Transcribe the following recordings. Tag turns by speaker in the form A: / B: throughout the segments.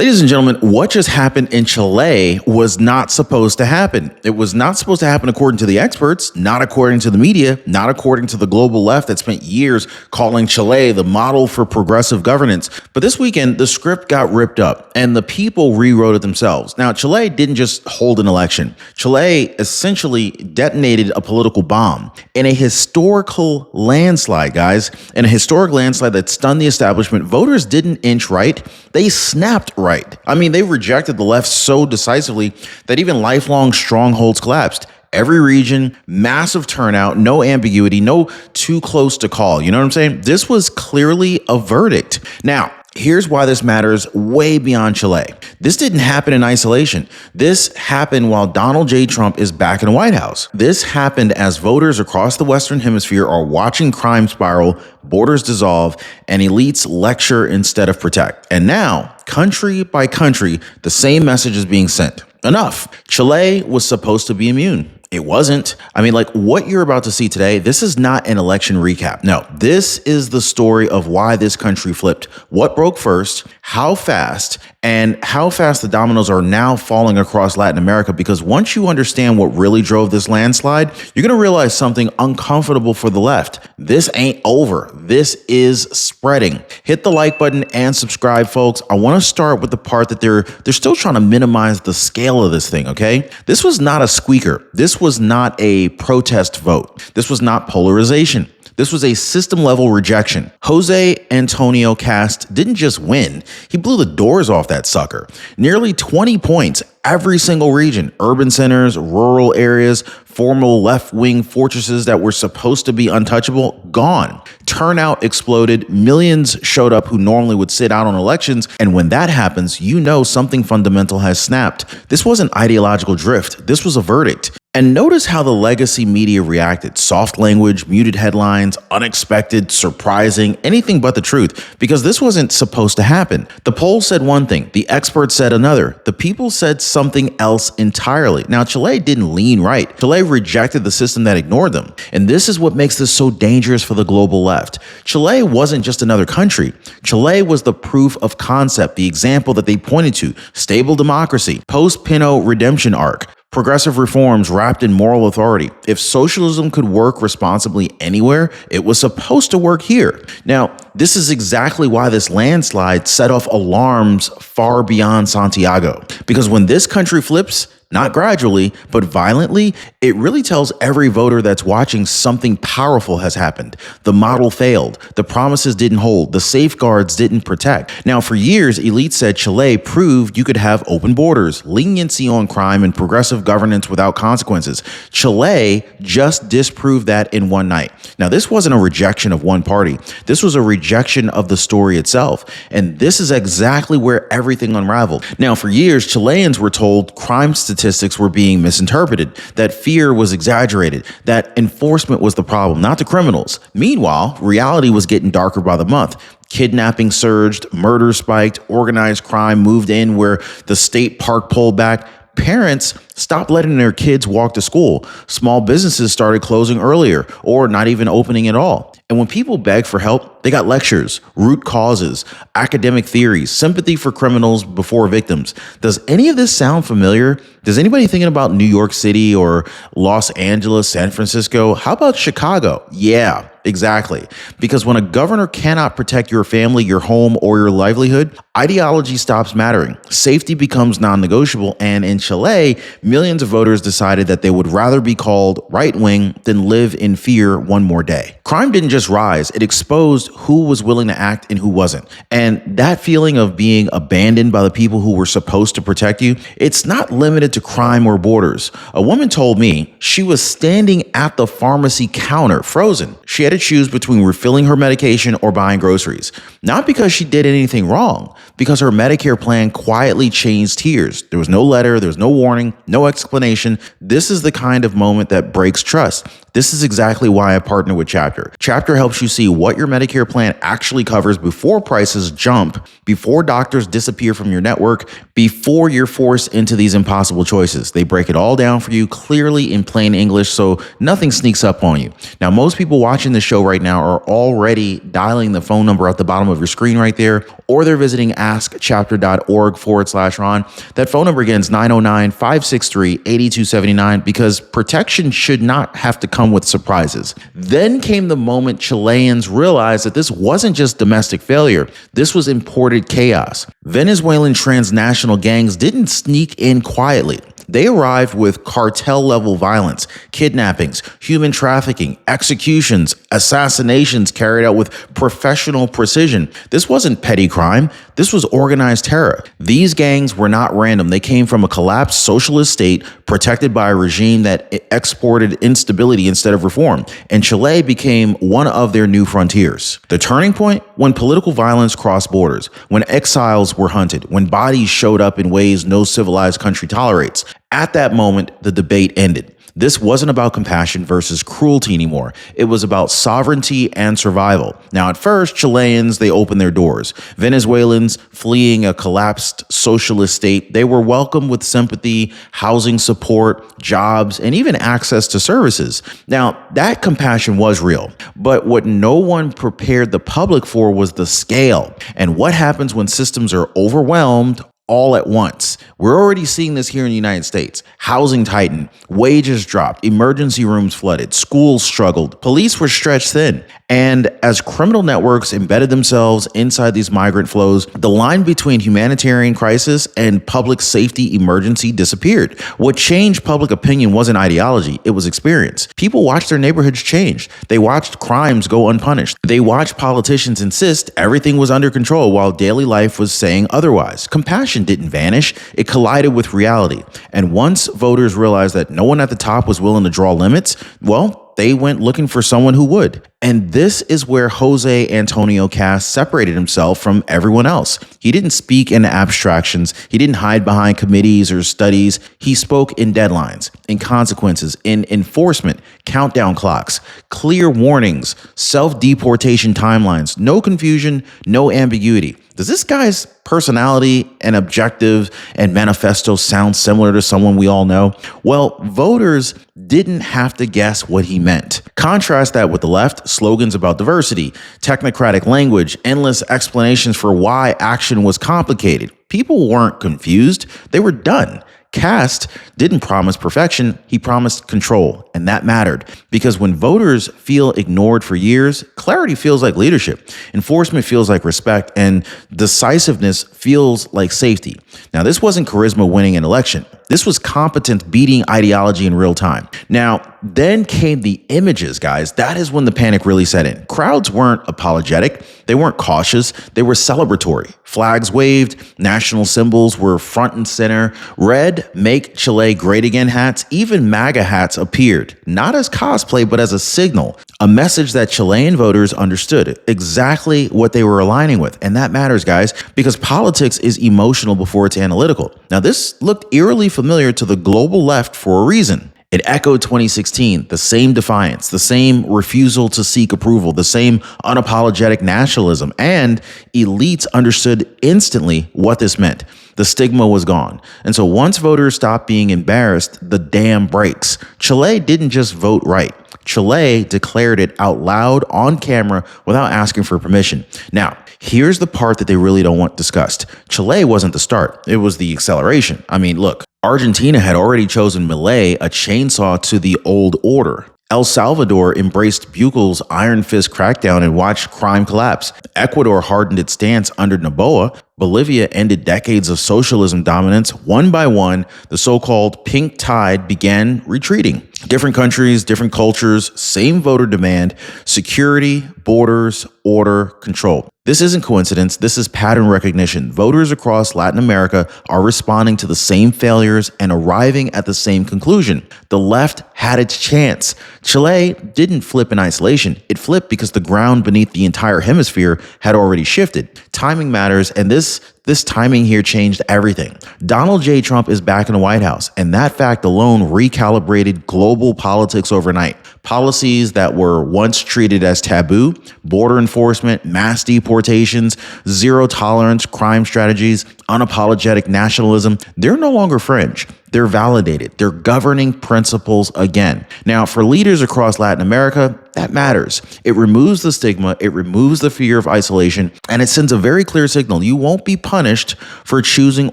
A: Ladies and gentlemen, what just happened in Chile was not supposed to happen. It was not supposed to happen according to the experts, not according to the media, not according to the global left that spent years calling Chile the model for progressive governance. But this weekend, the script got ripped up and the people rewrote it themselves. Now, Chile didn't just hold an election. Chile essentially detonated a political bomb in a historical landslide, guys. In a historic landslide that stunned the establishment. Voters didn't inch right. They snapped right. I mean, they rejected the left so decisively that even lifelong strongholds collapsed. Every region, massive turnout, no ambiguity, no too close to call. You know what I'm saying? This was clearly a verdict. Now, here's why this matters way beyond Chile. This didn't happen in isolation. This happened while Donald J. Trump is back in the White House. This happened as voters across the Western Hemisphere are watching crime spiral, borders dissolve, and elites lecture instead of protect. And now, country by country, the same message is being sent. Enough. Chile was supposed to be immune. It wasn't. I mean, like what you're about to see today, this is not an election recap. No, this is the story of why this country flipped. What broke first, how fast the dominoes are now falling across Latin America. Because once you understand what really drove this landslide, you're going to realize something uncomfortable for the left. This ain't over. This is spreading. Hit the like button and subscribe, folks. I want to start with the part that they're still trying to minimize the scale of this thing, okay? This was not a squeaker. This was not a protest vote. This was not polarization. This was a system-level rejection. Jose Antonio Cast didn't just win. He blew the doors off that sucker. Nearly 20 points, every single region, urban centers, rural areas, formal left-wing fortresses that were supposed to be untouchable, gone. Turnout exploded. Millions showed up who normally would sit out on elections. And when that happens, you know something fundamental has snapped. This wasn't ideological drift. This was a verdict. And notice how the legacy media reacted. Soft language, muted headlines, unexpected, surprising, anything but the truth, because this wasn't supposed to happen. The polls said one thing, the experts said another. The people said something else entirely. Now, Chile didn't lean right. Chile rejected the system that ignored them. And this is what makes this so dangerous for the global left. Chile wasn't just another country. Chile was the proof of concept, the example that they pointed to, stable democracy, post-Pinot redemption arc, progressive reforms wrapped in moral authority. If socialism could work responsibly anywhere, it was supposed to work here. Now, this is exactly why this landslide set off alarms far beyond Santiago. Because when this country flips, not gradually, but violently, it really tells every voter that's watching something powerful has happened. The model failed. The promises didn't hold. The safeguards didn't protect. Now, for years, elites said Chile proved you could have open borders, leniency on crime, and progressive governance without consequences. Chile just disproved that in one night. Now, this wasn't a rejection of one party. This was a rejection of the story itself. And this is exactly where everything unraveled. Now, for years, Chileans were told crime statistics were being misinterpreted, that fear was exaggerated, that enforcement was the problem, not the criminals. Meanwhile, reality was getting darker by the month. Kidnapping surged, murder spiked, organized crime moved in where the state park pulled back. Parents stopped letting their kids walk to school. Small businesses started closing earlier or not even opening at all. And when people begged for help, they got lectures, root causes, academic theories, sympathy for criminals before victims. Does any of this sound familiar? Does anybody thinking about New York City or Los Angeles, San Francisco? How about Chicago? Yeah, exactly. Because when a governor cannot protect your family, your home, or your livelihood, ideology stops mattering. Safety becomes non-negotiable. And in Chile, millions of voters decided that they would rather be called right-wing than live in fear one more day. Crime didn't just rise, it exposed who was willing to act and who wasn't. And that feeling of being abandoned by the people who were supposed to protect you, it's not limited to crime or borders. A woman told me she was standing at the pharmacy counter, frozen. She had to choose between refilling her medication or buying groceries. Not because she did anything wrong, because her Medicare plan quietly changed tiers. There was no letter, there was no warning, no explanation. This is the kind of moment that breaks trust. This is exactly why I partner with Chapter. Chapter helps you see what your Medicare plan actually covers before prices jump, before doctors disappear from your network, before you're forced into these impossible choices. They break it all down for you clearly in plain English so nothing sneaks up on you. Now, most people watching this show right now are already dialing the phone number at the bottom of your screen right there, or they're visiting askchapter.org/Ron. That phone number again is 909-563-8279 because protection should not have to come with surprises. Then came the moment Chileans realized that this wasn't just domestic failure. This was imported chaos. Venezuelan transnational gangs didn't sneak in quietly. They arrived with cartel-level violence, kidnappings, human trafficking, executions, assassinations carried out with professional precision. This wasn't petty crime. This was organized terror. These gangs were not random. They came from a collapsed socialist state protected by a regime that exported instability instead of reform. And Chile became one of their new frontiers. The turning point? When political violence crossed borders, when exiles were hunted, when bodies showed up in ways no civilized country tolerates. At that moment, the debate ended. This wasn't about compassion versus cruelty anymore. It was about sovereignty and survival. Now, at first, Chileans, they opened their doors. Venezuelans fleeing a collapsed socialist state, they were welcomed with sympathy, housing support, jobs, and even access to services. Now, that compassion was real, but what no one prepared the public for was the scale and what happens when systems are overwhelmed all at once. We're already seeing this here in the United States. Housing tightened, wages dropped, emergency rooms flooded, schools struggled, police were stretched thin. And as criminal networks embedded themselves inside these migrant flows, the line between humanitarian crisis and public safety emergency disappeared. What changed public opinion wasn't ideology, it was experience. People watched their neighborhoods change. They watched crimes go unpunished. They watched politicians insist everything was under control while daily life was saying otherwise. Compassion didn't vanish, it collided with reality. And once voters realized that no one at the top was willing to draw limits, well, they went looking for someone who would. And this is where Jose Antonio Cast separated himself from everyone else. He didn't speak in abstractions. He didn't hide behind committees or studies. He spoke in deadlines, in consequences, in enforcement, countdown clocks, clear warnings, self-deportation timelines, no confusion, no ambiguity. Does this guy's personality and objective and manifesto sound similar to someone we all know? Well, voters didn't have to guess what he meant. Contrast that with the left, slogans about diversity, technocratic language, endless explanations for why action was complicated. People weren't confused, they were done. Cast didn't promise perfection, he promised control, and that mattered because when voters feel ignored for years, clarity feels like leadership, enforcement feels like respect, and decisiveness feels like safety. Now, this wasn't charisma winning an election. This was competence beating ideology in real time. Now, then came the images, guys. That is when the panic really set in. Crowds weren't apologetic. They weren't cautious. They were celebratory. Flags waved. National symbols were front and center. Red, Make Chile Great Again hats, even MAGA hats appeared. Not as cosplay, but as a signal. A message that Chilean voters understood exactly what they were aligning with. And that matters, guys, because politics is emotional before it's analytical. Now, this looked eerily familiar to the global left for a reason. It echoed 2016, the same defiance, the same refusal to seek approval, the same unapologetic nationalism, and elites understood instantly what this meant. The stigma was gone. And so once voters stopped being embarrassed, the dam breaks. Chile didn't just vote right. Chile declared it out loud on camera without asking for permission. Now, here's the part that they really don't want discussed. Chile wasn't the start. It was the acceleration. I mean, look, Argentina had already chosen Milei, a chainsaw to the old order. El Salvador embraced Buchel's iron fist crackdown and watched crime collapse. Ecuador hardened its stance under Noboa. Bolivia ended decades of socialism dominance. One by one, the so-called pink tide began retreating. Different countries, different cultures, same voter demand, security, borders, order, control. This isn't coincidence. This is pattern recognition. Voters across Latin America are responding to the same failures and arriving at the same conclusion. The left had its chance. Chile didn't flip in isolation. It flipped because the ground beneath the entire hemisphere had already shifted. Timing matters, and this timing here changed everything. Donald J. Trump is back in the White House, and that fact alone recalibrated global politics overnight. Policies that were once treated as taboo, border enforcement, mass deportations, zero tolerance crime strategies, unapologetic nationalism, they're no longer fringe. They're validated. They're governing principles again. Now, for leaders across Latin America, that matters. It removes the stigma, it removes the fear of isolation, and it sends a very clear signal. You won't be punished for choosing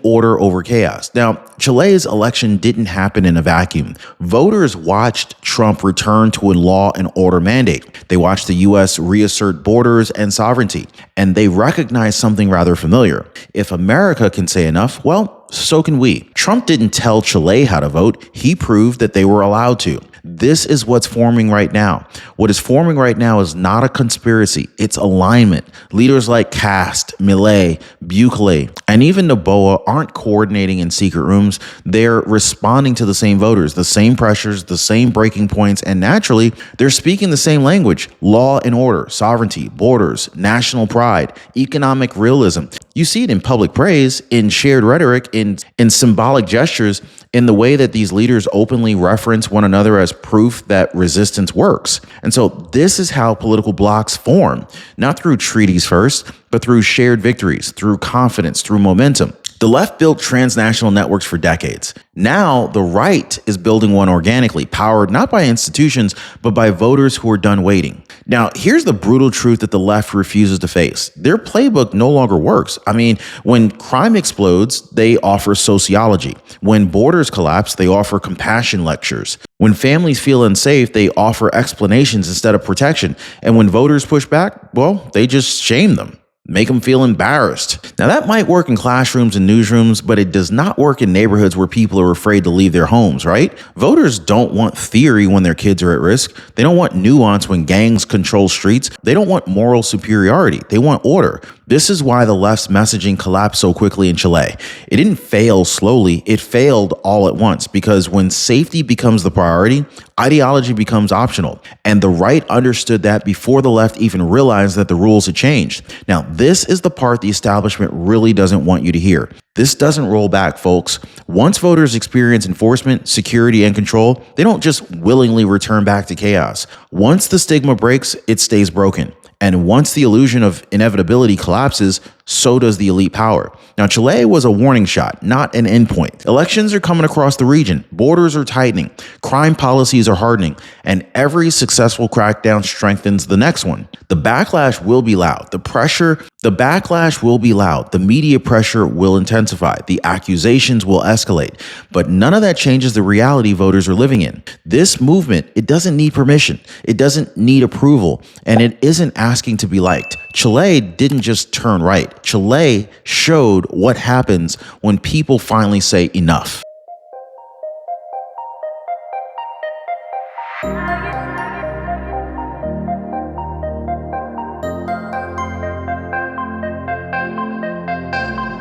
A: order over chaos. Now, Chile's election didn't happen in a vacuum. Voters watched Trump return to a law and order mandate. They watched the U.S. reassert borders and sovereignty, and they recognized something rather familiar. If America can say enough, well, so can we. Trump didn't tell Chile how to vote. He proved that they were allowed to. This is what's forming right now. What is forming right now is not a conspiracy. It's alignment. Leaders like Cast, Milei, Bukele, and even Noboa aren't coordinating in secret rooms. They're responding to the same voters, the same pressures, the same breaking points, and naturally, they're speaking the same language: law and order, sovereignty, borders, national pride, economic realism. You see it in public praise, in shared rhetoric, in symbolic gestures, in the way that these leaders openly reference one another as proof that resistance works. And so this is how political blocs form, not through treaties first, but through shared victories, through confidence, through momentum. The left built transnational networks for decades. Now, the right is building one organically, powered not by institutions, but by voters who are done waiting. Now, here's the brutal truth that the left refuses to face. Their playbook no longer works. I mean, when crime explodes, they offer sociology. When borders collapse, they offer compassion lectures. When families feel unsafe, they offer explanations instead of protection. And when voters push back, well, they just shame them. Make them feel embarrassed. Now, that might work in classrooms and newsrooms, but it does not work in neighborhoods where people are afraid to leave their homes, right? Voters don't want theory when their kids are at risk. They don't want nuance when gangs control streets. They don't want moral superiority. They want order. This is why the left's messaging collapsed so quickly in Chile. It didn't fail slowly, it failed all at once, because when safety becomes the priority, ideology becomes optional. And the right understood that before the left even realized that the rules had changed. Now, this is the part the establishment really doesn't want you to hear. This doesn't roll back, folks. Once voters experience enforcement, security, and control, they don't just willingly return back to chaos. Once the stigma breaks, it stays broken. And once the illusion of inevitability collapses, so does the elite power. Now, Chile was a warning shot, not an endpoint. Elections are coming across the region. Borders are tightening. Crime policies are hardening. And every successful crackdown strengthens the next one. The backlash will be loud. The backlash will be loud. The media pressure will intensify. The accusations will escalate. But none of that changes the reality voters are living in. This movement, it doesn't need permission. It doesn't need approval. And it isn't asking to be liked. Chile didn't just turn right. Chile showed what happens when people finally say enough.